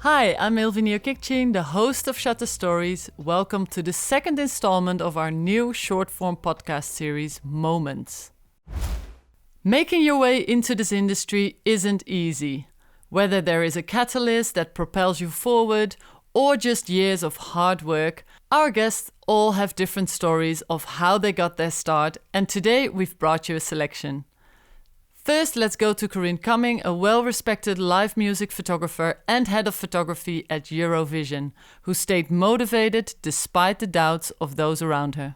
Hi, I'm Ilvinio Kikchin, the host of Shutter Stories. Welcome to the second installment of our new short-form podcast series, Moments. Making your way into this industry isn't easy. Whether there is a catalyst that propels you forward or just years of hard work, our guests all have different stories of how they got their start, and today we've brought you a selection. First, let's go to Corinne Cumming, a well-respected live music photographer and head of photography at Eurovision, who stayed motivated despite the doubts of those around her.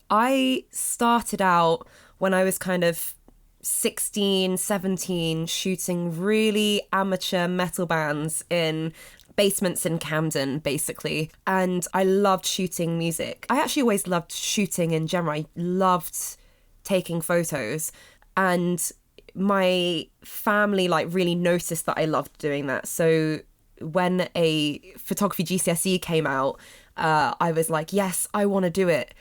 I started out when I was kind of 16, 17, shooting really amateur metal bands in basements in Camden, basically. And I loved shooting music. I actually always loved shooting in general. I loved taking photos. And my family really noticed that I loved doing that. So when a photography GCSE came out, I was like, yes, I want to do it.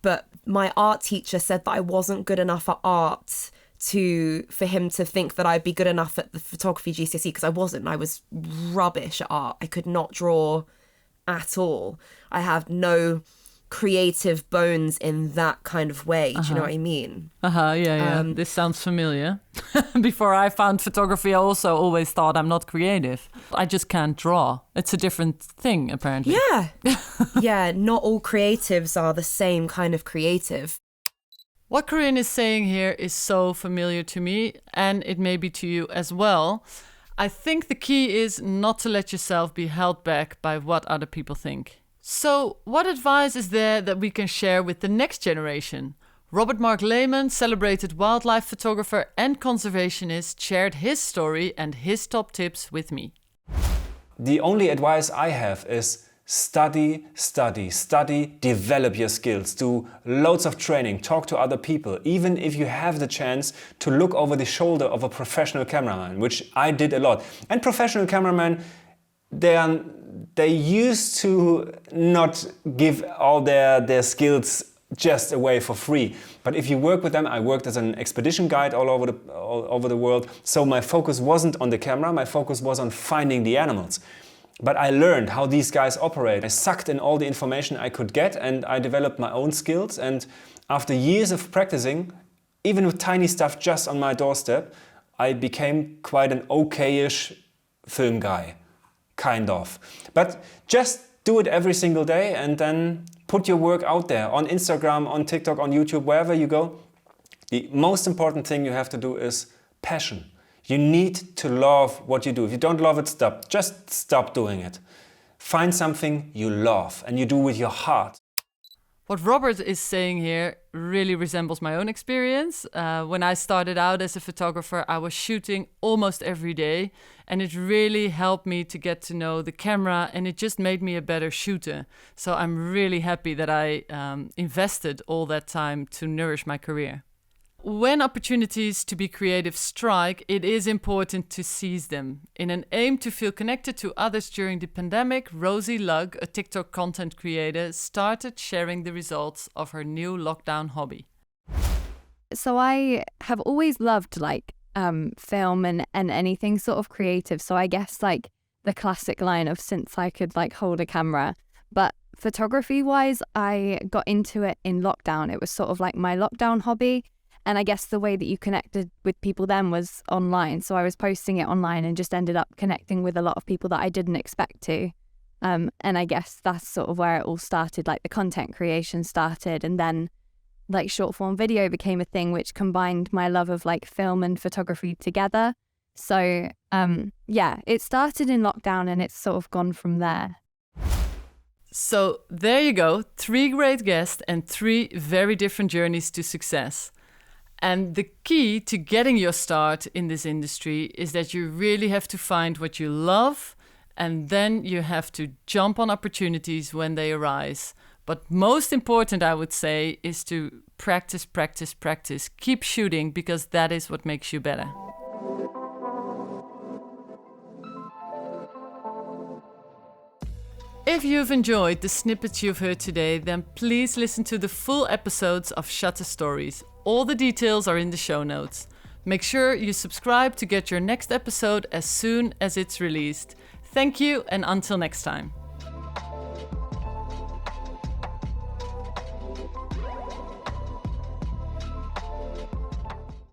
But my art teacher said that I wasn't good enough at art for him to think that I'd be good enough at the photography GCSE, because I wasn't. I was rubbish at art. I could not draw at all. I have no creative bones in that kind of way. Do you know what I mean? Yeah. This sounds familiar. Before I found photography, I also always thought I'm not creative. I just can't draw. It's a different thing, apparently. Yeah. Yeah, not all creatives are the same kind of creative. What Corinne is saying here is so familiar to me, and it may be to you as well. I think the key is not to let yourself be held back by what other people think. So, what advice is there that we can share with the next generation? Robert Mark Lehman, celebrated wildlife photographer and conservationist, shared his story and his top tips with me. The only advice I have is study, develop your skills, do loads of training, talk to other people, even if you have the chance to look over the shoulder of a professional cameraman, which I did a lot. And professional cameramen, they used to not give all their skills just away for free. But if you work with them, I worked as an expedition guide all over the world. So my focus wasn't on the camera, my focus was on finding the animals. But I learned how these guys operate. I sucked in all the information I could get, and I developed my own skills. And after years of practicing, even with tiny stuff just on my doorstep, I became quite an okay-ish film guy. Kind of. But just do it every single day and then put your work out there on Instagram, on TikTok, on YouTube, wherever you go. The most important thing you have to do is passion. You need to love what you do. If you don't love it, stop. Just stop doing it. Find something you love and you do with your heart. What Robert is saying here really resembles my own experience. When I started out as a photographer, I was shooting almost every day, and it really helped me to get to know the camera, and it just made me a better shooter. So I'm really happy that I invested all that time to nourish my career. When opportunities to be creative strike, it is important to seize them. In an aim to feel connected to others during the pandemic, Rosie Lugg, a TikTok content creator, started sharing the results of her new lockdown hobby. So I have always loved film and anything sort of creative. So I guess the classic line of since I could hold a camera. But photography wise, I got into it in lockdown. It was sort of my lockdown hobby. And I guess the way that you connected with people then was online. So I was posting it online and just ended up connecting with a lot of people that I didn't expect to. And I guess that's sort of where it all started, the content creation started. And then short form video became a thing which combined my love of film and photography together. So it started in lockdown and it's sort of gone from there. So there you go, 3 great guests and 3 very different journeys to success. And the key to getting your start in this industry is that you really have to find what you love, and then you have to jump on opportunities when they arise. But most important, I would say, is to practice. Keep shooting, because that is what makes you better. If you've enjoyed the snippets you've heard today, then please listen to the full episodes of Shutter Stories. All the details are in the show notes. Make sure you subscribe to get your next episode as soon as it's released. Thank you, and until next time.